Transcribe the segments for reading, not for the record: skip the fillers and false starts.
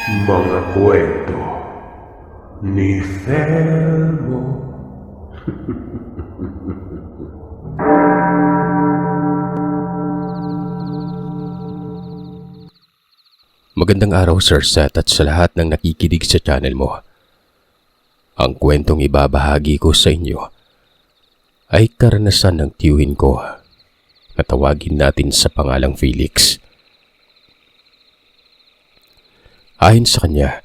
Mga kwento ni Felmo. Magandang araw, Sir Seth, at sa lahat ng nakikinig sa channel mo. Ang kwentong ibabahagi ko sa inyo ay karanasan ng tiyuhin ko na tawagin natin sa pangalang Felix. Ayon sa kanya,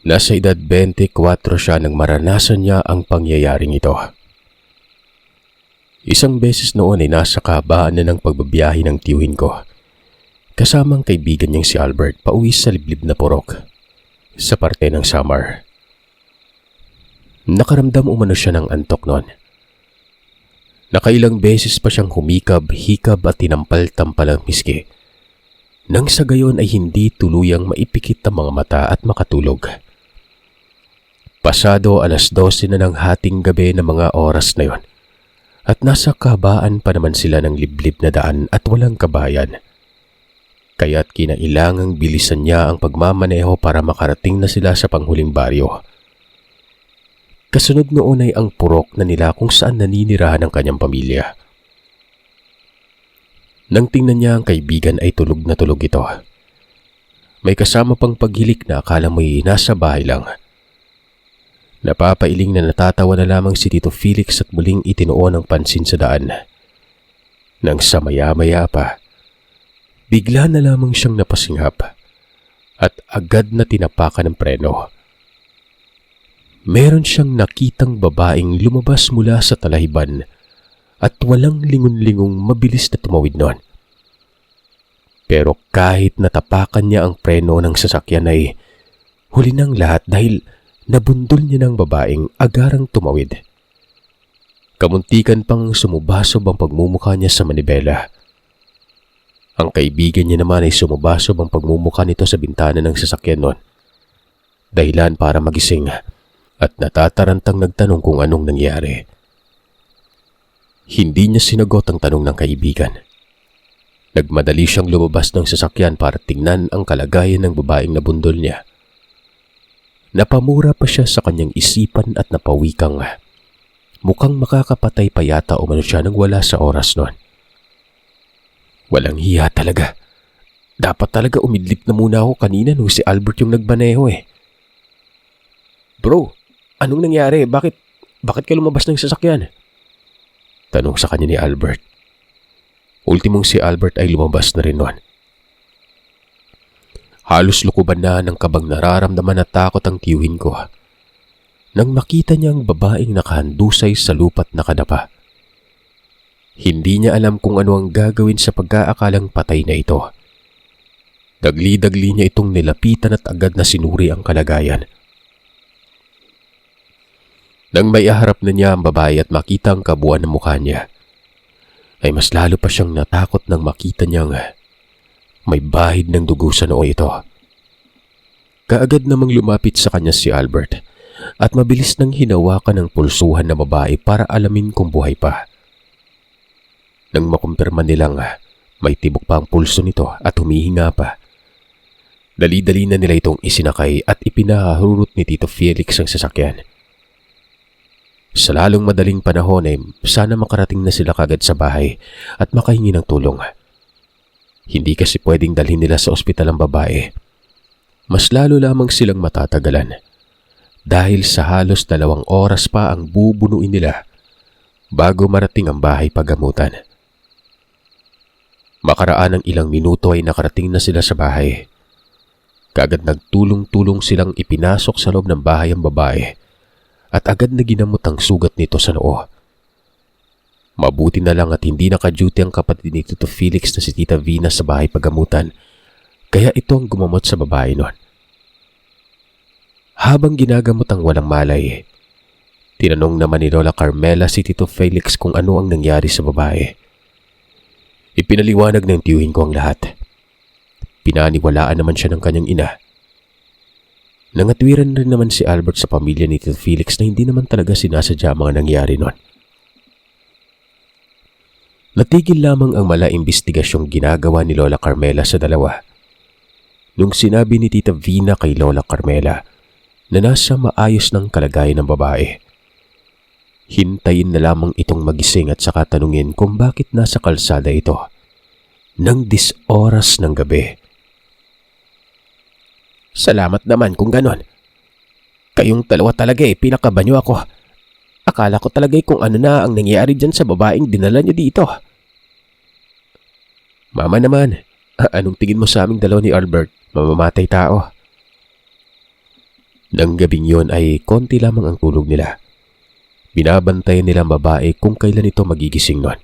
nasa edad 24 siya nang maranasan niya ang pangyayaring ito. Isang beses noon ay nasa kahabaan na ng pagbabiyahe ng tiyuhin ko. Kasamang kaibigan niyang si Albert pauwi sa liblib na purok sa parte ng Samar. Nakaramdam umano siya ng antok noon. Nakailang beses pa siyang humikab-hikab at tinampal-tampal ang miski. Nang sa gayon ay hindi tuluyang maipikit ang mga mata at makatulog. Pasado 12:00 na ng hating gabi ng mga oras na yon at nasa kahabaan pa naman sila ng liblib na daan at walang kabayan. Kaya't kinailangang bilisan niya ang pagmamaneho para makarating na sila sa panghuling baryo. Kasunod noon ay ang purok na nila kung saan naninirahan ang kanyang pamilya. Nang tingnan niya ang kaibigan ay tulog na tulog ito. May kasama pang paghilik na akala mo'y nasa bahay lang. Napapailing na natatawa na lamang si Tito Felix at muling itinuon ang pansin sa daan. Nang sa maya-maya pa, bigla na lamang siyang napasinghap at agad na tinapakan ng preno. Meron siyang nakitang babaeng lumabas mula sa talahiban at walang lingon-lingong mabilis na tumawid noon. Pero kahit natapakan niya ang preno ng sasakyan ay huli ng lahat dahil nabundol niya ng babaeng agarang tumawid. Kamuntikan pang sumubasob ang pagmumukha niya sa manibela. Ang kaibigan niya naman ay sumubasob ang pagmumukha nito sa bintana ng sasakyan noon. Dahilan para magising at natatarantang nagtanong kung anong nangyari. Hindi niya sinagot ang tanong ng kaibigan. Nagmadali siyang lumabas ng sasakyan para tingnan ang kalagayan ng babaeng nabundol niya. Napamura pa siya sa kanyang isipan at napawikang mukhang makakapatay pa yata umano siya nang wala sa oras noon. Walang hiya talaga. Dapat talaga umidlip na muna ako kanina nung si Albert yung nagbaneho eh. Bro, anong nangyari? Bakit ka lumabas ng sasakyan? Tanong sa kanya ni Albert. Ultimong si Albert ay lumabas na rin noon. Halos lukuban na ng kabang nararamdaman at takot ang tiyuhin ko nang makita niya ang babaeng nakahandusay sa lupa't nakadapa. Hindi niya alam kung ano ang gagawin sa pag-aakalang patay na ito. Dagli-dagli niya itong nilapitan at agad na sinuri ang kalagayan. Nang maiharap na niya ang babae at makita ang kabuuan ng mukha niya, ay mas lalo pa siyang natakot nang makita niyang may bahid ng dugo sa noo ito. Kaagad namang lumapit sa kanya si Albert at mabilis nang hinawakan ang pulsuhan ng babae para alamin kung buhay pa. Nang makumpirma nilang may tibok pa ang pulso nito at humihinga pa, dali-dali na nila itong isinakay at ipinahurot ni Tito Felix ang sasakyan. Sa lalong madaling panahon ay sana makarating na sila kagad sa bahay at makahingi ng tulong. Hindi kasi pwedeng dalhin nila sa ospital ang babae. Mas lalo lamang silang matatagalan dahil sa halos 2 oras pa ang bubunuin nila bago marating ang bahay pagamutan. Makaraan ng ilang minuto ay nakarating na sila sa bahay. Kaagad nagtulong-tulong silang ipinasok sa loob ng bahay ang babae at agad na ginamot ang sugat nito sa noo. Mabuti na lang at hindi naka-duty ang kapatid ni Tito Felix na si Tita Vina sa bahay pagamutan, kaya ito ang gumamot sa babae noon. Habang ginagamot ang walang malay, tinanong naman ni Lola Carmela si Tito Felix kung ano ang nangyari sa babae. Ipinaliwanag ng tiyuhin ko ang lahat. Pinaniwalaan naman siya ng kanyang ina. Nangatwiran rin naman si Albert sa pamilya ni Tito Felix na hindi naman talaga sinasadya ang mga nangyari noon. Natigil lamang ang mala-imbestigasyong ginagawa ni Lola Carmela sa dalawa. nung sinabi ni Tita Vina kay Lola Carmela na nasa maayos ng kalagayan ng babae. Hintayin na lamang itong magising at saka tanungin kung bakit nasa kalsada ito nang 10 oras ng gabi. Salamat naman kung ganon. Kayong dalawa talaga pinakabanyo ako. Akala ko talaga kung ano na ang nangyari dyan sa babaeng dinala niyo dito. Mama naman, anong tingin mo sa aming dalawa ni Albert? Mamamatay tao. Nang gabing yon ay konti lamang ang tulog nila. Binabantayan nila ang babae kung kailan ito magigising nun.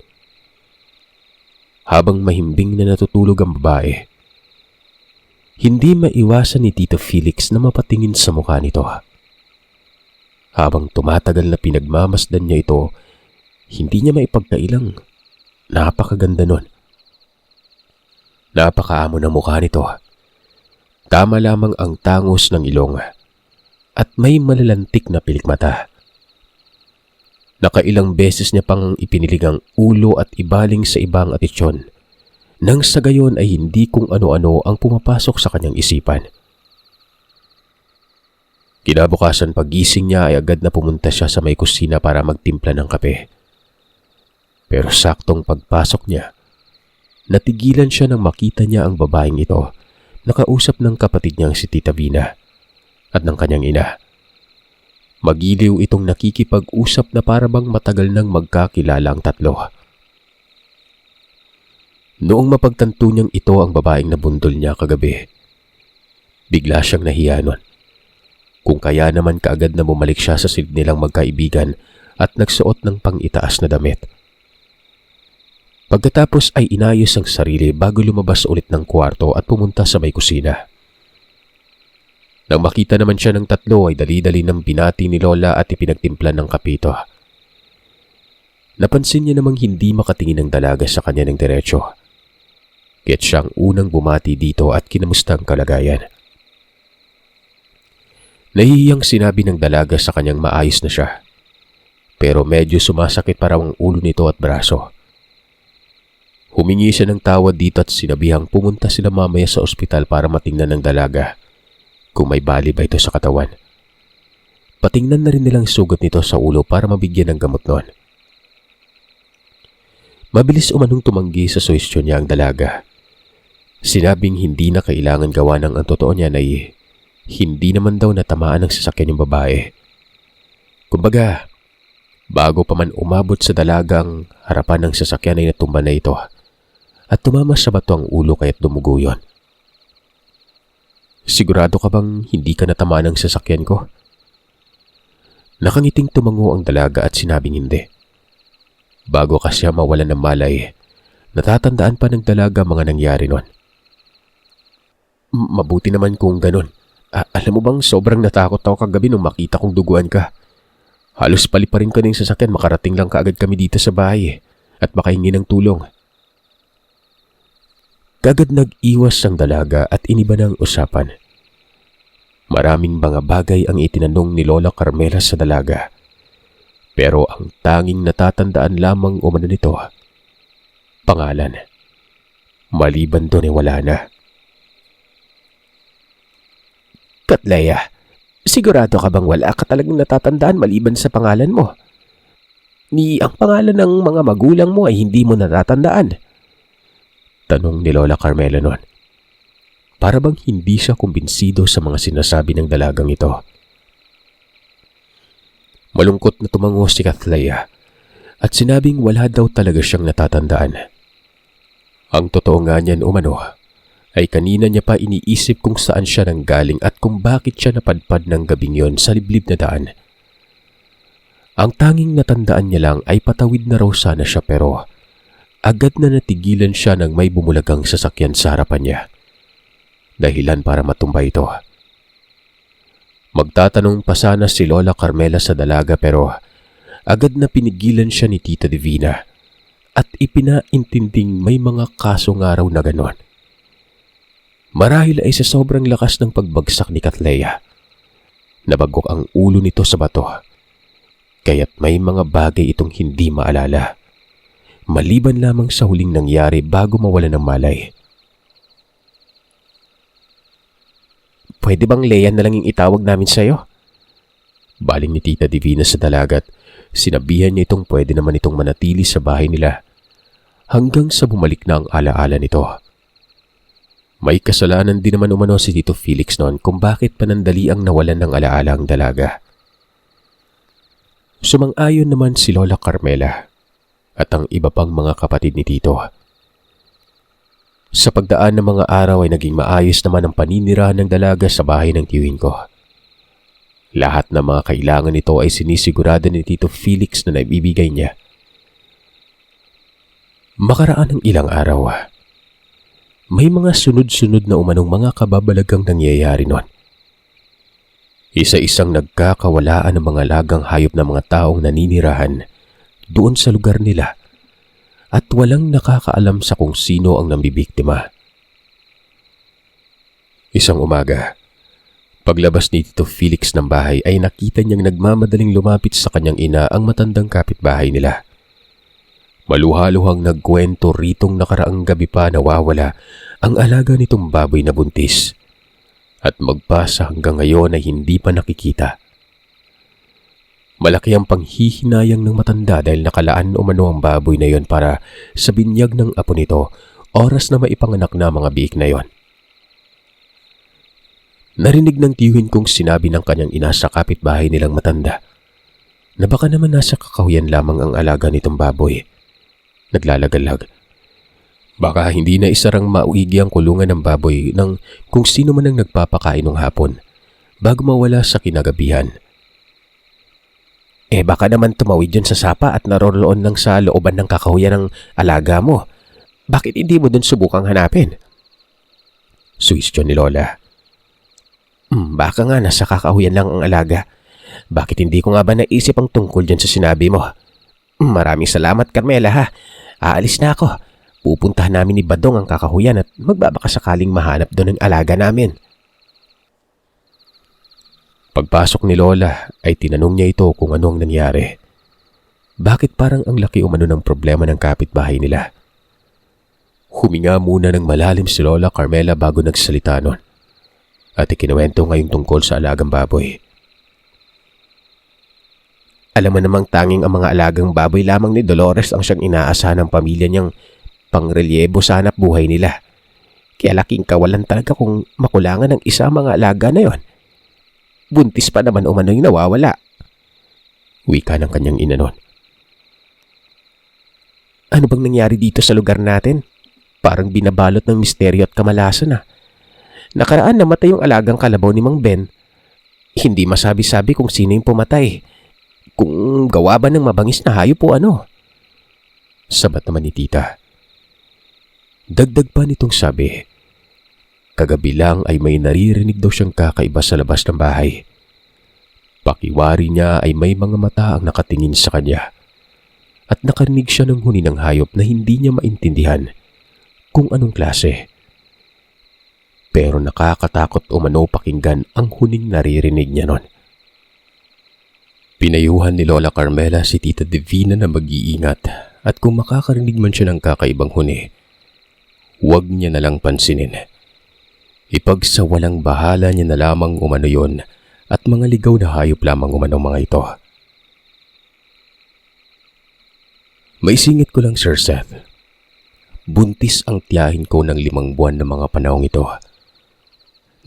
Habang mahimbing na natutulog ang babae, hindi maiwasan ni Tito Felix na mapatingin sa mukha nito. Habang tumatagal na pinagmamasdan niya ito, hindi niya maipagkailang napakaganda nun. Napakaamo ng mukha nito. Tama lamang ang tangos ng ilong at may malalantik na pilikmata. Nakailang beses niya pang ipinilig ang ulo at ibaling sa ibang atitsyon nang sa gayon ay hindi kung ano-ano ang pumapasok sa kanyang isipan. Kinabukasan paggising niya ay agad na pumunta siya sa may kusina para magtimpla ng kape. Pero saktong pagpasok niya, natigilan siya nang makita niya ang babaeng ito nakausap ng kapatid niyang si Tita Vina at ng kanyang ina. Magiliw itong nakikipag-usap na parabang matagal nang magkakilala ang tatlo. Noong mapagtanto niyang ito ang babaeng nabundol niya kagabi, bigla siyang nahiya nun. Kung kaya naman kaagad na bumalik siya sa silid nilang magkaibigan at nagsuot ng pang-itaas na damit. Pagkatapos ay inayos ang sarili bago lumabas ulit ng kwarto at pumunta sa may kusina. Nang makita naman siya ng tatlo ay dali-dali ng binati ni Lola at ipinagtimplan ng kapito. Napansin niya namang hindi makatingin ang dalaga sa kanya ng diretsyo. Kaya't siyang unang bumati dito at kinamusta ang kalagayan. Nahihiyang sinabi ng dalaga sa kanyang maayos na siya. Pero medyo sumasakit para ang ulo nito at braso. Humingi siya ng tawad dito at sinabihang pumunta sila mamaya sa ospital para matingnan ng dalaga kung may bali ba ito sa katawan. Patingnan na rin nilang sugat nito sa ulo para mabigyan ng gamot noon. Mabilis umanong tumanggi sa suhestyon niya ang dalaga. Sinabing hindi na kailangan gawa ng ang totoo niya na hindi naman daw natamaan ng sasakyan yung babae. Kumbaga, bago pa man umabot sa dalagang harapan ng sasakyan ay natumba na ito at tumama sa bato ang ulo kaya't dumugo yun. Sigurado ka bang hindi ka natamaan ng sasakyan ko? Nakangiting tumango ang dalaga at sinabing hindi. Bago kasi mawalan ng malay, natatandaan pa ng dalaga mga nangyari nun. Mabuti naman kung ganun. Alam mo bang sobrang natakot ako kagabi nung makita kong duguan ka. Halos paliparin ka ng sasakyan, makarating lang kaagad kami dito sa bahay at makahingi ng tulong. Kagad nag-iwas ang dalaga at iniba ng usapan. Maraming mga bagay ang itinanong ni Lola Carmela sa dalaga. Pero ang tanging natatandaan lamang umano nito, pangalan. Maliban doon ay wala na. Katleya, sigurado ka bang wala ka talagang natatandaan maliban sa pangalan mo? Ni ang pangalan ng mga magulang mo ay hindi mo natatandaan? Tanong ni Lola Carmela noon. Para bang hindi siya kumbinsido sa mga sinasabi ng dalagang ito. Malungkot na tumango si Katleya at sinabing wala daw talaga siyang natatandaan. Ang totoo nga niyan umano ay kanina niya pa iniisip kung saan siya nanggaling at kung bakit siya napadpad ng gabing yon sa liblib na daan. Ang tanging natandaan niya lang ay patawid na raw sana siya pero agad na natigilan siya nang may bumulagang sasakyan sa harapan niya. Dahilan para matumba ito. Magtatanong pa sana si Lola Carmela sa dalaga pero agad na pinigilan siya ni Tita Divina at ipinaintinding may mga kaso nga raw na ganon. Marahil ay sa sobrang lakas ng pagbagsak ni Katleya. Nabagok ang ulo nito sa bato. Kaya't may mga bagay itong hindi maalala. Maliban lamang sa huling nangyari bago mawala ng malay. Pwede bang Leia na lang yung itawag namin sa'yo? Baling ni Tita Divina sa dalagat, sinabihan niya itong pwede naman itong manatili sa bahay nila hanggang sa bumalik na ang alaala nito. May kasalanan din naman umano si Tito Felix noon kung bakit panandali ang nawalan ng alaala ang dalaga. Sumang-ayon naman si Lola Carmela at ang iba pang mga kapatid ni Tito. Sa pagdaan ng mga araw ay naging maayos naman ang paninirahan ng dalaga sa bahay ng tiyuhin ko. Lahat ng mga kailangan nito ay sinisigurado ni Tito Felix na naibibigay niya. Makaraan ng ilang araw, may mga sunod-sunod na umanong mga kababalagang nangyayari noon. Isa-isang nagkakawalaan ng mga lagang hayop ng mga taong naninirahan doon sa lugar nila at walang nakakaalam sa kung sino ang nambibiktima. Isang umaga, paglabas ni Tito Felix ng bahay ay nakita niyang nagmamadaling lumapit sa kanyang ina ang matandang kapitbahay nila. Maluhaluhang nagkwento ritong nakaraang gabi pa nawawala ang alaga nitong baboy na buntis at magpasa hanggang ngayon ay hindi pa nakikita. Malaki ang panghihinayang ng matanda dahil nakalaan umano ang baboy na yon para sa binyag ng apo nito oras na maipanganak na mga biik na yon. Narinig ng tiyuhin kong sinabi ng kanyang ina sa kapitbahay nilang matanda na baka naman nasa kakahuyan lamang ang alaga nitong baboy. Naglalagalag. Baka hindi na isarang mauigi ang kulungan ng baboy ng kung sino man ang nagpapakain ng hapon bago mawala sa kinagabihan. Baka naman tumawid yun sa sapa at naroroon lang sa looban ng kakahuyan ng alaga mo. Bakit hindi mo dun subukang hanapin? Suwestyon ni Lola. Baka nga nasa kakahuyan lang ang alaga. Bakit hindi ko nga ba naisip ang tungkol dyan sa sinabi mo? Maraming salamat, Carmela ha. Aalis na ako. Pupuntahan namin ni Badong ang kakahuyan at magbabakasakaling mahanap doon ang alaga namin. Pagpasok ni Lola ay tinanong niya ito kung ano ang nangyari. Bakit parang ang laki umano ng problema ng kapitbahay nila? Huminga muna ng malalim si Lola Carmela bago nagsalita nun at ikinuwento ngayong tungkol sa alagang baboy. Alam mo namang tanging ang mga alagang baboy lamang ni Dolores ang siyang inaasahan ng pamilya niyang pangrelyebo sa hanap buhay nila. Kaya laking kawalan talaga kung makulangan ng isa mga alaga na yon. Buntis pa naman umano yung nawawala. Wika ng kanyang ina nun. Ano bang nangyari dito sa lugar natin? Parang binabalot ng misteryo at kamalasan . Nakaraan namatay yung alagang kalabaw ni Mang Ben. Hindi masabi-sabi kung sino yung pumatay. Kung gawa ba ng mabangis na hayop o ano? Sabat naman ni Tita. Dagdag pa nitong sabi, kagabi lang ay may naririnig daw siyang kakaiba sa labas ng bahay. Pakiwari niya ay may mga mata ang nakatingin sa kanya at nakarinig siya ng huni ng hayop na hindi niya maintindihan kung anong klase. Pero nakakatakot umano pakinggan ang huning naririnig niya nun. Pinayuhan ni Lola Carmela si Tita Divina na mag-iingat at kung makakarinig man siya ng kakaibang huni, huwag niya na lang pansinin. Ipagsawalang bahala niya na lamang umano yon at mga ligaw na hayop lamang umano mga ito. Maisingit ko lang, Sir Seth. Buntis ang tiyahin ko ng 5 buwan na mga panahong ito.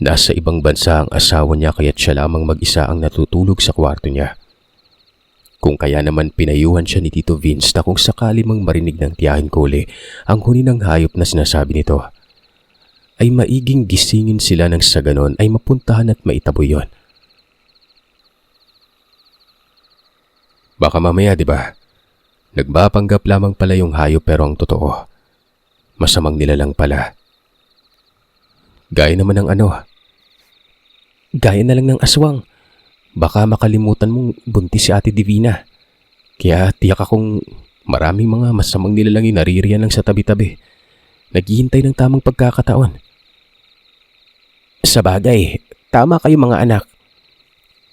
Nasa ibang bansa ang asawa niya kaya't siya lamang mag-isa ang natutulog sa kwarto niya. Kung kaya naman pinayuhan siya ni Tito Vince na kung sakali mang marinig ng tiyahin ko uli ang huni ng hayop na sinasabi nito, ay maiging gisingin sila nang sa ganon ay mapuntahan at maitaboy yon. Baka mamaya, di ba? Nagbapanggap lamang pala yung hayop pero ang totoo, masamang nilalang pala. Gaya naman ng ano? Gaya na lang ng aswang. Baka makalimutan mong buntis si Ate Divina. Kaya tiyak akong maraming mga masamang nilalang yung naririyan lang sa tabi-tabi. Naghihintay ng tamang pagkakataon. Sa bagay, tama kayo mga anak.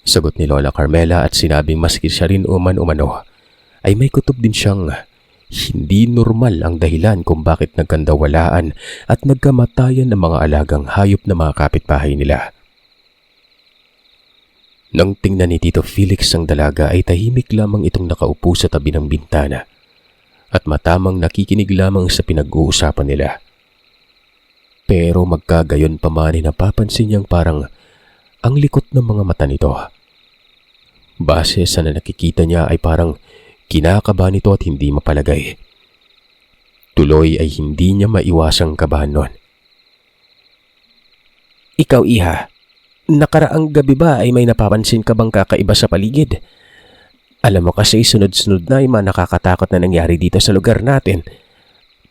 Sagot ni Lola Carmela at sinabing maski siya rin umano ay may kutob din siyang hindi normal ang dahilan kung bakit nagkandawalaan at nagkamatayan ng mga alagang hayop na mga kapitbahay nila. Nang tingnan ni Tito Felix ang dalaga ay tahimik lamang itong nakaupo sa tabi ng bintana at matamang nakikinig lamang sa pinag-uusapan nila. Pero magkagayon pa man ay napapansin niyang parang ang likot ng mga mata nito. Base sa nakikita niya ay parang kinakabahan nito at hindi mapalagay. Tuloy ay hindi niya maiwasang kabahan nun. Ikaw, Iha, nakaraang gabi ba ay may napapansin ka bang kakaiba sa paligid? Alam mo kasi sunod-sunod na ay nakakatakot na nangyari dito sa lugar natin.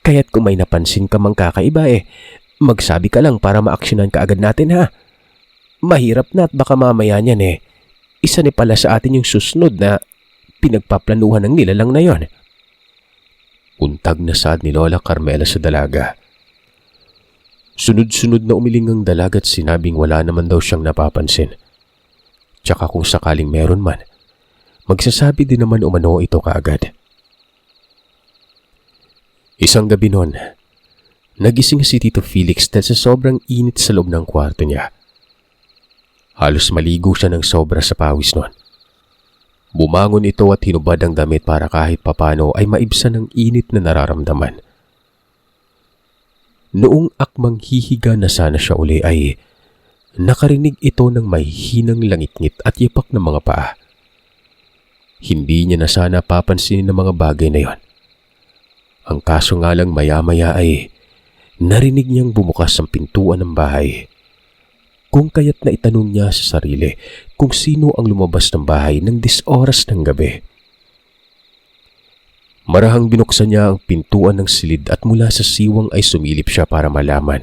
Kaya't kung may napansin ka mang kakaiba magsabi ka lang para maaksyonan ka agad natin ha. Mahirap na at baka mamaya niyan isa ni pala sa atin yung susunod na pinagpaplanuhan ng nilalang na yon. Untag na saad ni Lola Carmela sa dalaga. Sunod-sunod na umiling ang dalaga at sinabing wala naman daw siyang napapansin. Tsaka kung sakaling meron man, magsasabi din naman umano ito kaagad. Isang gabi noon, nagising si Tito Felix dahil sa sobrang init sa loob ng kwarto niya. Halos maligo siya ng sobra sa pawis noon. Bumangon ito at hinubad ang damit para kahit papano ay maibsan ang init na nararamdaman. Noong akmang hihiga na sana siya uli ay nakarinig ito ng may hinang langit-ngit at yapak ng mga paa. Hindi niya na sana papansinin ng mga bagay na yon. Ang kaso nga lang maya-maya ay narinig niyang bumukas ang pintuan ng bahay. Kung kaya't na itanong niya sa sarili kung sino ang lumabas ng bahay ng 10 oras ng gabi. Marahang binuksan niya ang pintuan ng silid at mula sa siwang ay sumilip siya para malaman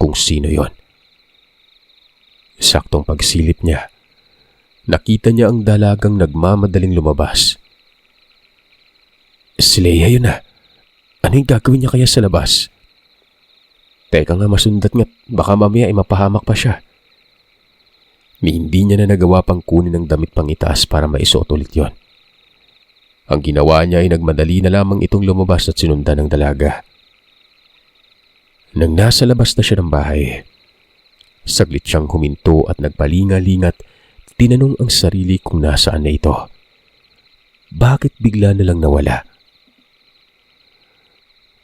kung sino yon. Saktong pagsilip niya, nakita niya ang dalagang nagmamadaling lumabas. Si Leia yun na. Ano yung gagawin niya kaya sa labas? Teka nga, masundat nga't baka mamaya ay mapahamak pa siya. Hindi niya na nagawa pang kunin ang damit pang itaas para maisuot ulit yon. Ang ginawa niya ay nagmadali na lamang itong lumabas at sinundan ng dalaga. Nang nasa labas na siya ng bahay, saglit siyang huminto at nagpalingalingat, tinanong ang sarili kung nasaan na ito. Bakit bigla na lang nawala?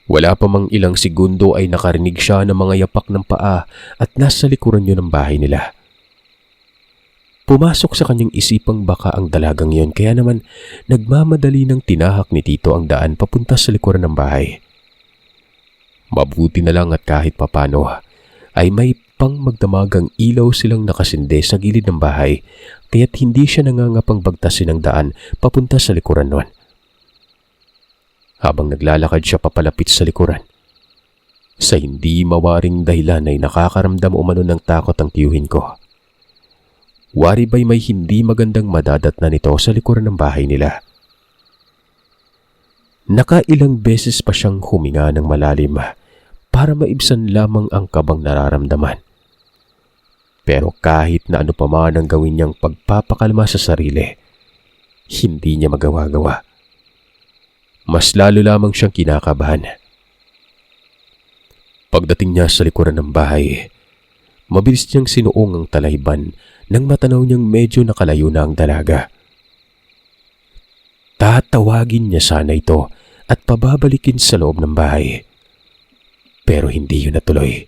Wala pa mang ilang segundo ay nakarinig siya ng mga yapak ng paa at nasa likuran yun ng bahay nila. Pumasok sa kanyang isipang baka ang dalagang yon kaya naman nagmamadali ng tinahak ni Tito ang daan papunta sa likuran ng bahay. Mabuti na lang at kahit papano ay may pang magdamagang ilaw silang nakasinde sa gilid ng bahay kaya't hindi siya nangangapang bagtasin ang daan papunta sa likuran nun. Habang naglalakad siya papalapit sa likuran, sa hindi mawaring dahilan ay nakakaramdam umano ng takot ang tiyuhin ko. Wari ba'y may hindi magandang madadatnan nito sa likuran ng bahay nila? Nakailang beses pa siyang huminga ng malalim para maibsan lamang ang kabang nararamdaman. Pero kahit na ano pa man ang gawin niyang pagpapakalma sa sarili, hindi niya magawa-gawa. Mas lalo lamang siyang kinakabahan. Pagdating niya sa likuran ng bahay, mabilis niyang sinuong ang talayban nang matanaw niyang medyo nakalayo na ang dalaga. Tatawagin niya sana ito at pababalikin sa loob ng bahay. Pero hindi yun natuloy.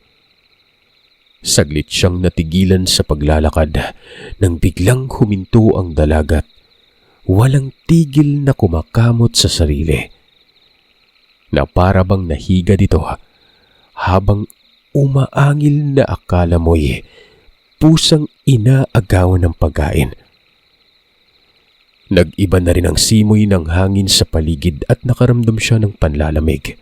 Saglit siyang natigilan sa paglalakad nang biglang huminto ang dalaga. Walang tigil na kumakamot sa sarili. Na para bang nahiga dito habang umaangil na akala mo'y pusang inaagawan ng pagkain. Nag-iba na rin ang simoy ng hangin sa paligid at nakaramdam siya ng panlalamig.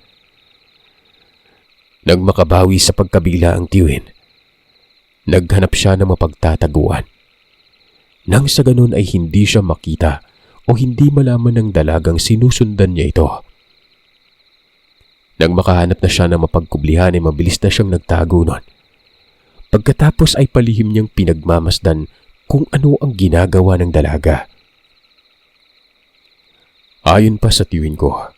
Nang makabawi sa pagkabigla ang tiyuhin, naghanap siya ng mapagtataguan. Nang sa ganun ay hindi siya makita o hindi malaman ng dalagang sinusundan niya ito. Nang makahanap na siya ng mapagkublihan ay mabilis na siyang nagtago nun. Pagkatapos ay palihim niyang pinagmamasdan kung ano ang ginagawa ng dalaga. Ayon pa sa tiyuhin ko,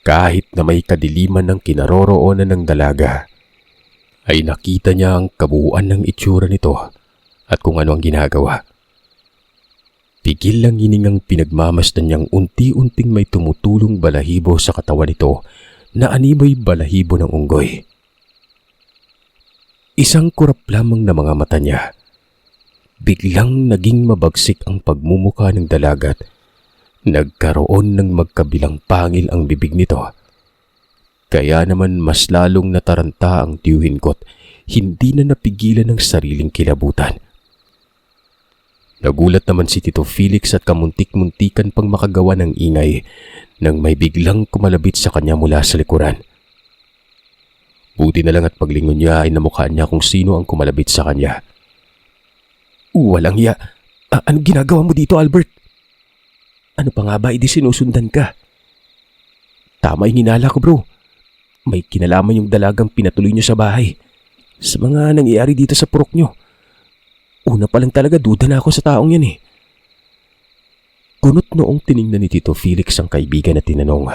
kahit na may kadiliman ng kinaroroonan ng dalaga, ay nakita niya ang kabuuan ng itsura nito at kung ano ang ginagawa. Pigil lang hiningang pinagmamasdan niyang unti-unting may tumutulong balahibo sa katawan nito na animoy balahibo ng unggoy. Isang kurap lamang na mga mata niya. Biglang naging mabagsik ang pagmumukha ng dalagat. Nagkaroon ng magkabilang pangil ang bibig nito. Kaya naman mas lalong nataranta ang tiyuhin ko't hindi na napigilan ng sariling kilabutan. Nagulat naman si Tito Felix at kamuntik-muntikan pang makagawa ng ingay nang may biglang kumalabit sa kanya mula sa likuran. Buti na lang at paglingon niya ay namukhaan niya kung sino ang kumalabit sa kanya. Walang hiya. Anong ginagawa mo dito, Albert? Ano pa nga ba, hindi sinusundan ka? Tama yung hinala ko, bro. May kinalaman yung dalagang pinatuloy niyo sa bahay. Sa mga nangyayari dito sa purok niyo. Una pa lang talaga duda na ako sa taong yan eh. Kunot noong tiningnan ni Tito Felix ang kaibigan na tinanong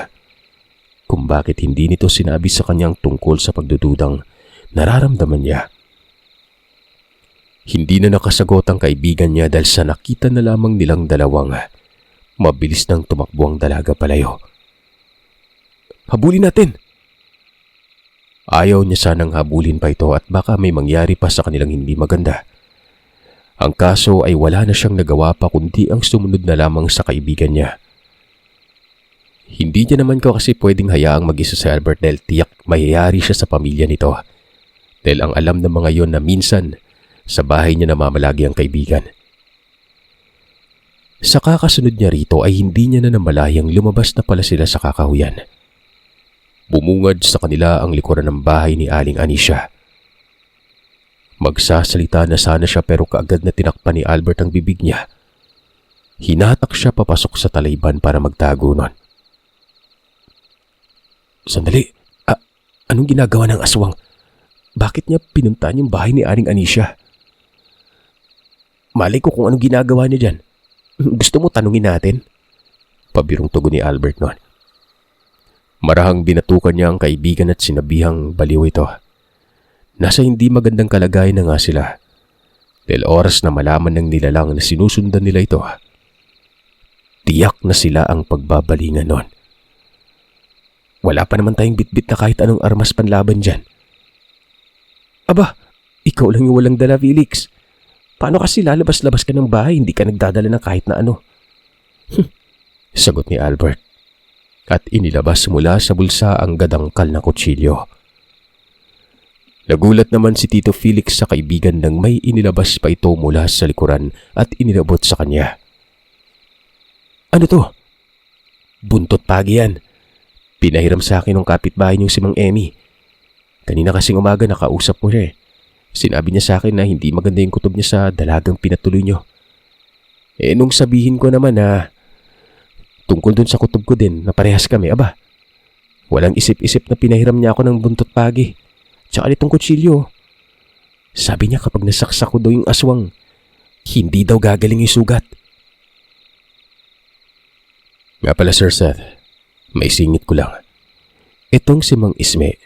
kung bakit hindi nito sinabi sa kanyang tungkol sa pagdududang nararamdaman niya. Hindi na nakasagot ang kaibigan niya dahil sa nakita na lamang nilang dalawang mabilis nang tumakbo ang dalaga palayo. Habulin natin! Ayaw niya sanang habulin pa ito at baka may mangyari pa sa kanilang hindi maganda. Ang kaso ay wala na siyang nagawa pa kundi ang sumunod na lamang sa kaibigan niya. Hindi niya naman kasi pwedeng hayaang mag-isa si Albert dahil tiyak mayayari siya sa pamilya nito. Dahil ang alam ng mga yon na minsan sa bahay niya namamalagi ang kaibigan. Sa kakasunod niya rito ay hindi niya na namalayang lumabas na pala sila sa kakahuyan. Bumungad sa kanila ang likuran ng bahay ni Aling Anisha. Magsasalita na sana siya pero kaagad na tinakpan ni Albert ang bibig niya. Hinatak siya papasok sa talayban para magtago nun. Sandali, anong ginagawa ng aswang? Bakit niya pinuntahan yung bahay ni Aling Anisha? Malay ko kung anong ginagawa niya dyan. Gusto mo tanungin natin? Pabirong tugon ni Albert noon. Marahang binatukan niya ang kaibigan at sinabihang baliw ito. Nasa hindi magandang kalagayan na nga sila. Dahil oras na malaman ng nilalang na sinusundan nila ito. Tiyak na sila ang pagbabalingan noon. Wala pa naman tayong bitbit na kahit anong armas panlaban dyan. Aba, ikaw lang yung walang dala, Felix. Paano kasi lalabas-labas ka ng bahay, hindi ka nagdadala ng kahit na ano? Sagot ni Albert. At inilabas mula sa bulsa ang gadangkal na kutsilyo. Nagulat naman si Tito Felix sa kaibigan nang may inilabas pa ito mula sa likuran at inilabot sa kanya. Ano to? Buntot pagi yan. Pinahiram sa akin ng kapitbahay niyong si Mang Emmy. Kanina kasing umaga nakausap mo siya eh. Sinabi niya sa akin na hindi maganda yung kutob niya sa dalagang pinatuloy niyo. Nung sabihin ko naman na tungkol dun sa kutob ko din na parehas kami, aba, walang isip-isip na pinahiram niya ako ng buntot pagi. Tsaka nitong kutsilyo. Sabi niya kapag nasaksak ko daw yung aswang, hindi daw gagaling yung sugat. Nga pala Sir Seth, may singit ko lang. Itong si Mang Isme,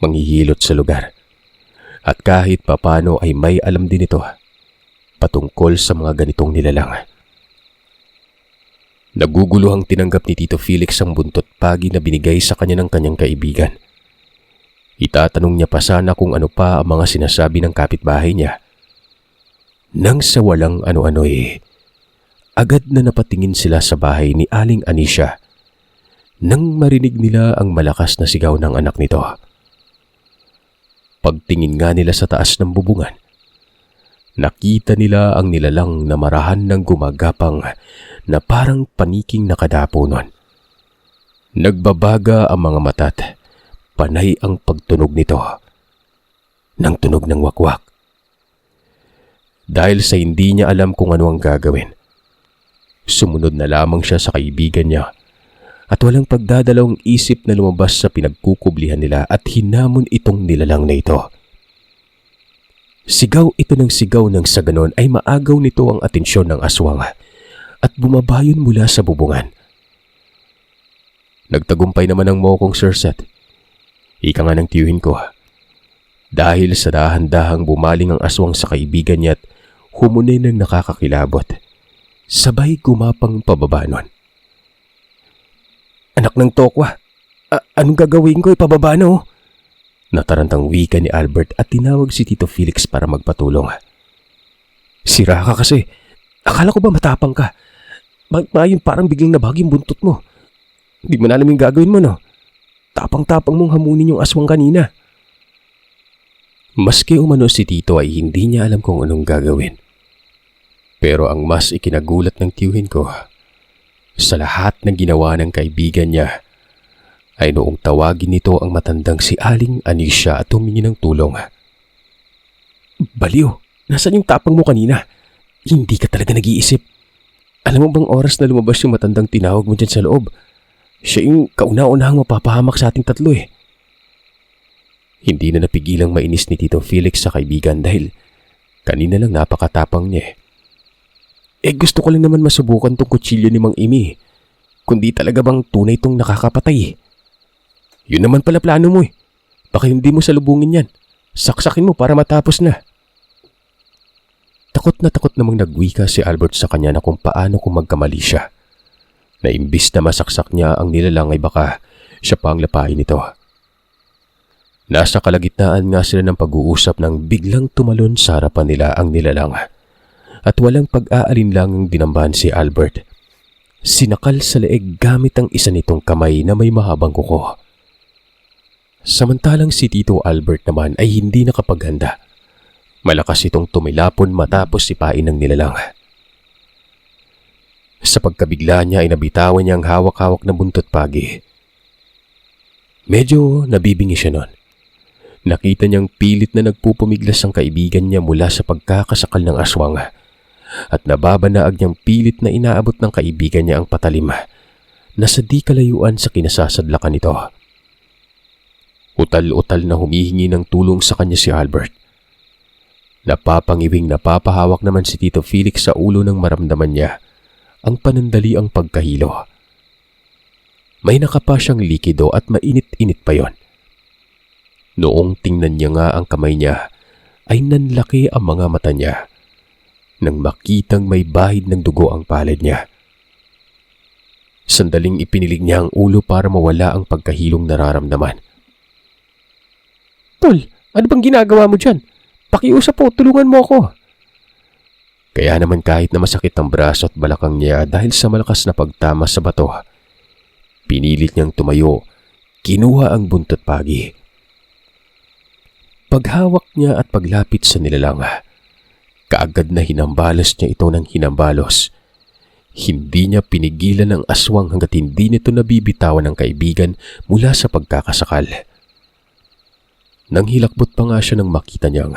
manghihilot sa lugar. At kahit papano ay may alam din ito patungkol sa mga ganitong nilalang. Naguguluhang tinanggap ni Tito Felix ang buntot pagi na binigay sa kanya ng kanyang kaibigan. Itatanong niya pa sana kung ano pa ang mga sinasabi ng kapitbahay niya. Nang sa walang ano-ano agad na napatingin sila sa bahay ni Aling Anisha nang marinig nila ang malakas na sigaw ng anak nito. Pagtingin nga nila sa taas ng bubungan, nakita nila ang nilalang na marahan ng gumagapang na parang paniking nakadapo nun. Nagbabaga ang mga mata't panay ang pagtunog nito ng tunog ng wakwak. Dahil sa hindi niya alam kung ano ang gagawin, sumunod na lamang siya sa kaibigan niya at walang pagdadalawang isip na lumabas sa pinagkukublihan nila at hinamon itong nilalang na ito. Sigaw ito ng sigaw nang sa ganon ay maagaw nito ang atensyon ng aswang at bumabayon mula sa bubungan. Nagtagumpay naman ang mokong Sir Seth. Ika nga ng tiyuhin ko. Dahil sa dahan-dahang bumaling ang aswang sa kaibigan niya at humunin ng nakakakilabot. Sabay gumapang pababa nun. Anak ng tokwa, anong gagawin ko? Ipababa na oh. Natarantang wika ni Albert at tinawag si Tito Felix para magpatulong. Sira ka kasi. Akala ko ba matapang ka? Bakit parang biglang nabag yung buntot mo? Hindi mo na alam yung gagawin mo, no? Tapang-tapang mong hamunin yung aswang kanina. Maski umano si Tito ay hindi niya alam kung anong gagawin. Pero ang mas ikinagulat ng tiyuhin ko, sa lahat ng ginawa ng kaibigan niya, ay noong tawagin nito ang matandang si Aling Anisha at humingi ng tulong. Baliw, nasaan yung tapang mo kanina? Hindi ka talaga nag-iisip. Alam mo bang oras na lumabas yung matandang tinawag mo dyan sa loob? Siya yung kauna-unahang mapapahamak sa ating tatlo eh. Hindi na napigilang mainis ni Tito Felix sa kaibigan dahil kanina lang napakatapang niya eh. Gusto ko lang naman masubukan tong kutsilyo ni Mang Imi. Kundi talaga bang tunay tong nakakapatay eh. Yun naman pala plano mo eh. Baka hindi mo salubungin yan. Saksakin mo para matapos na. Takot namang nagwika si Albert sa kanya na kung paano kung magkamali siya. Na imbis na masaksak niya ang nilalang ay baka siya pa ang lapain nito. Nasa kalagitnaan nga sila ng pag-uusap nang biglang tumalon sa harapan nila ang nilalang. At walang pag-aalinlangang dinambahan si Albert. Sinakal sa leeg gamit ang isa nitong kamay na may mahabang kuko. Samantalang si Tito Albert naman ay hindi nakapaghanda. Malakas itong tumilapon matapos sipain ng nilalang. Sa pagkabigla niya ay nabitawan niya ang hawak-hawak na buntot pagi. Medyo nabibingi siya nun. Nakita niyang pilit na nagpupumiglas ang kaibigan niya mula sa pagkakasakal ng aswang at nababanaag niyang pilit na inaabot ng kaibigan niya ang patalim na sa di kalayuan sa kinasasadlakan nito. Utal-utal na humihingi ng tulong sa kanya si Albert. Napapangiwing napapahawak naman si Tito Felix sa ulo ng maramdaman niya ang panandaliang pagkahilo. May nakapa siyang likido at mainit-init pa yon. Noong tingnan niya nga ang kamay niya, ay nanlaki ang mga mata niya nang makitang may bahid ng dugo ang palad niya. Sandaling ipinilig niya ang ulo para mawala ang pagkahilong nararamdaman. Tol, ano bang ginagawa mo dyan? Pakiusap po, tulungan mo ako. Kaya naman kahit na masakit ang braso at balakang niya dahil sa malakas na pagtama sa bato, pinilit niyang tumayo, kinuha ang buntot pagi. Paghawak niya at paglapit sa nilalang, kaagad na hinambalos niya ito ng hinambalos. Hindi niya pinigilan ang aswang hanggat hindi nito nabibitawan ng kaibigan mula sa pagkakasakal. Nang hilakbot pa nga siya nang makita niyang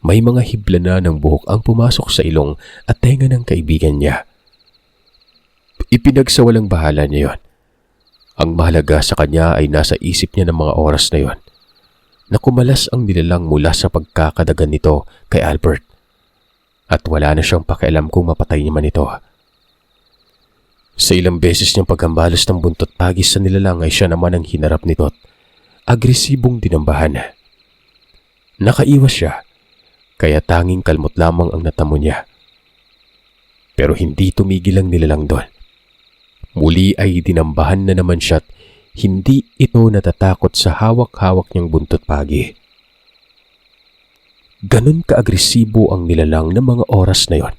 may mga hibla na ng buhok ang pumasok sa ilong at tenga ng kaibigan niya. Ipinagsawalang bahala niya yon. Ang mahalaga sa kanya ay nasa isip niya ng mga oras na yon na kumalas ang nilalang mula sa pagkakadagan nito kay Albert. At wala na siyang pakialam kung mapatay niya man ito. Sa ilang beses niyang paghambalos ng buntot pagis sa nilalang ay siya naman ang hinarap nito at agresibong dinambahan. Nakaiwas siya, kaya tanging kalmot lamang ang natamo niya. Pero hindi tumigil ang nilalang doon. Muli ay dinambahan na naman siya at hindi ito natatakot sa hawak-hawak niyang buntot pagi. Ganon kaagresibo ang nilalang ng mga oras na yon.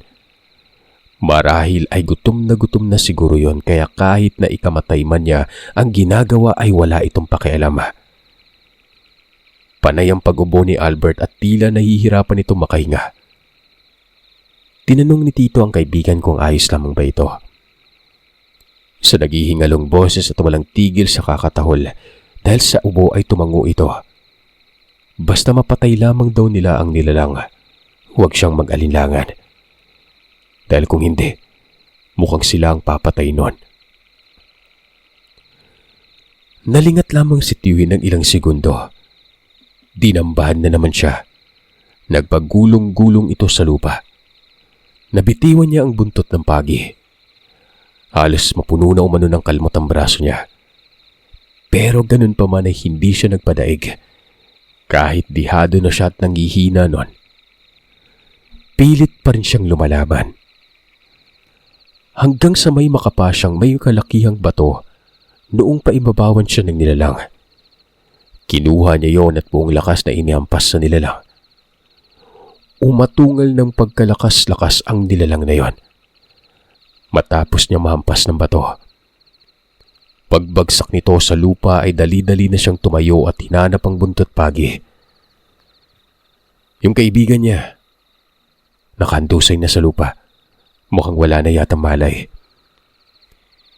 Marahil ay gutom na siguro yon kaya kahit na ikamatay man niya, ang ginagawa ay wala itong pakialam. Panay ang pag-ubo ni Albert at tila nahihirapan itong makahinga. Tinanong ni Tito ang kaibigan kung ayos lamang ba ito. Sa naghihingalong boses at walang tigil sa kakatahol dahil sa ubo ay tumango ito. Basta mapatay lamang daw nila ang nilalang, huwag siyang mag-alinlangan. Dahil kung hindi, mukhang sila ang papatay nun. Nalingat lamang si Tiwi ng ilang segundo. Dinambahan na naman siya. Nagpagulong-gulong ito sa lupa. Nabitiwan niya ang buntot ng pagi. Halos mapuno na umano ng kalmot ang braso niya. Pero ganun pa man ay hindi siya nagpadaig. Kahit dihado na siya at nanghihina nun. pilit pa rin siyang lumalaban. Hanggang sa may makapa siyang may kalakihang bato noong paibabawan siya ng nilalang. Kinuha niya yon at buong lakas na inihampas sa nilalang. Umatungal ng pagkalakas-lakas ang nilalang na yon. Matapos niya mahampas ng bato, pagbagsak nito sa lupa ay dali-dali na siyang tumayo at hinanap ang buntot pagi. Yung kaibigan niya, nakahandusay na sa lupa. Mukhang wala na yatang malay.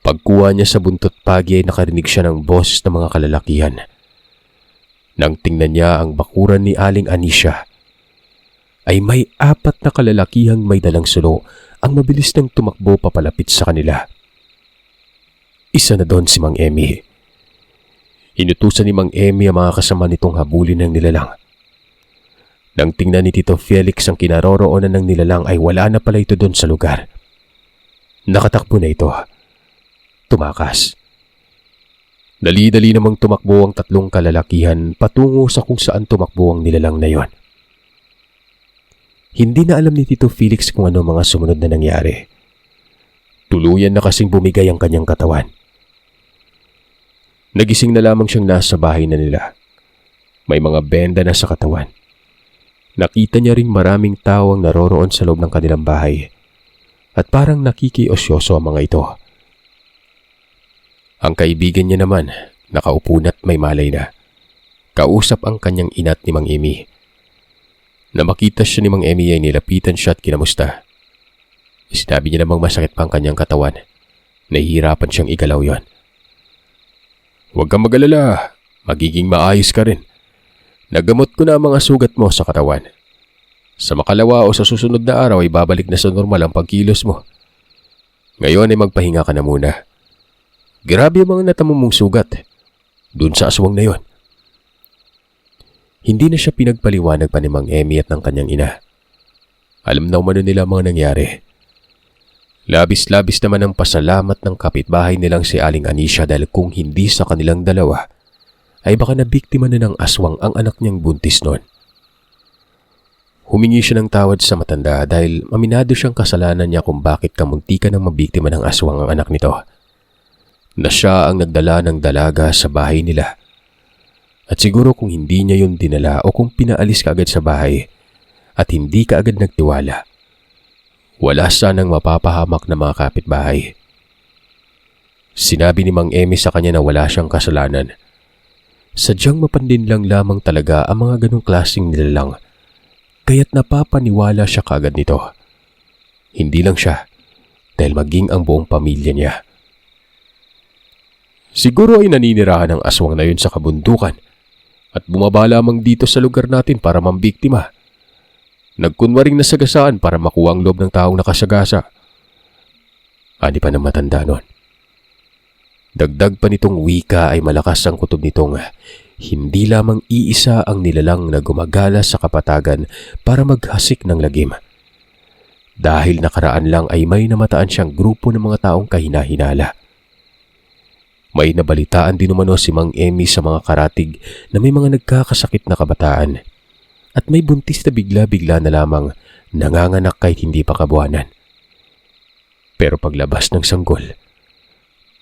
Pagkuha niya sa buntot pagi ay nakarinig siya ng boses ng mga kalalakihan. Nang tingnan niya ang bakuran ni Aling Anisha, ay may 4 na kalalakihang may dalang sulo ang mabilis nang tumakbo papalapit sa kanila. Isa na doon si Mang Emmy. Inutusan ni Mang Emmy ang mga kasama nitong habulin ng nilalang. Nang tingnan ni Tito Felix ang kinaroroonan ng nilalang ay wala na pala ito doon sa lugar. Nakatakbo na ito. Tumakas. Dali-dali namang tumakbo ang 3 kalalakihan patungo sa kung saan tumakbo ang nilalang na yon. Hindi na alam ni Tito Felix kung ano mga sumunod na nangyari. Tuluyan na kasing bumigay ang kanyang katawan. Nagising na lamang siyang nasa bahay na nila. May mga benda na sa katawan. Nakita niya ring maraming tao ang naroroon sa loob ng kanilang bahay at parang nakikiosyoso ang mga ito. Ang kaibigan niya naman, nakaupo na't may malay na. Kausap ang kanyang inat ni Mang Emmy. Na makita siya ni Mang Emmy ay nilapitan siya at kinamusta. Sinabi niya namang masakit pa ang kanyang katawan. Nahihirapan siyang igalaw yon. Huwag kang mag-alala, magiging maayos ka rin. Nagamot ko na ang mga sugat mo sa katawan. Sa makalawa o sa susunod na araw ay babalik na sa normal ang pagkilos mo. Ngayon ay magpahinga ka na muna. Grabe ang mga natamo mong sugat. Doon sa aswang na yon. Hindi na siya pinagpaliwanag pa ni Mang Emmy at ng kanyang ina. Alam na umano nila mga nangyari. Labis-labis naman ang pasalamat ng kapitbahay nilang si Aling Anisha dahil kung hindi sa kanilang dalawa, ay baka nabiktima na ng aswang ang anak niyang buntis noon. Humingi siya ng tawad sa matanda dahil aminado siyang kasalanan niya kung bakit kamuntikan ng mabiktima ng aswang ang anak nito. Na siya ang nagdala ng dalaga sa bahay nila. At siguro kung hindi niya yun dinala o kung pinaalis ka agad sa bahay at hindi ka agad nagtiwala, wala sanang mapapahamak na mga kapitbahay. Sinabi ni Mang Emmy sa kanya na wala siyang kasalanan. Sadyang mapandin lang lamang talaga ang mga ganong klaseng nilalang, kaya't napapaniwala siya kaagad nito. Hindi lang siya, dahil maging ang buong pamilya niya. Siguro ay naninirahan ang aswang na yun sa kabundukan at bumaba lamang dito sa lugar natin para mambiktima. Nagkunwaring nasagasaan para makuha ang loob ng taong nakasagasa. Ani pa ng matanda nun. Dagdag pa nitong wika ay malakas ang kutob nitong hindi lamang iisa ang nilalang na gumagala sa kapatagan para maghasik ng lagim. Dahil nakaraan lang ay may namataan siyang grupo ng mga taong kahina-hinala. May nabalitaan din umano si Mang Emmy sa mga karatig na may mga nagkakasakit na kabataan at may buntis na bigla-bigla na lamang nanganganak kahit hindi pa kabuanan. Pero paglabas ng sanggol,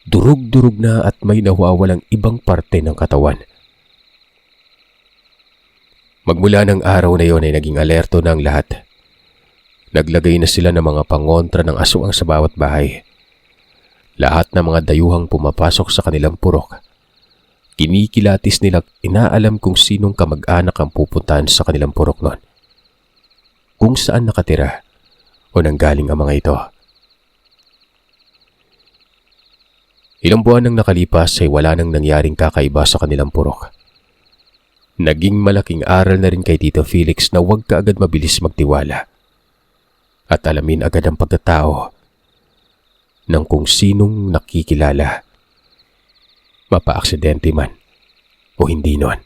durug-durug na at may nawawalang ibang parte ng katawan. Magmula ng araw na yon ay naging alerto na ang lahat. Naglagay na sila ng mga pangontra ng aswang sa bawat bahay. Lahat ng mga dayuhang pumapasok sa kanilang purok, kinikilatis nila inaalam kung sinong kamag-anak ang pupuntahan sa kanilang purok noon. Kung saan nakatira o nanggaling ang mga ito. Ilang buwan nang nakalipas ay wala nang nangyaring kakaiba sa kanilang purok. Naging malaking aral na rin kay Tito Felix na huwag ka agad mabilis magtiwala at alamin agad ang pagkatao ng kung sinong nakikilala, mapa-aksidente man o hindi noon.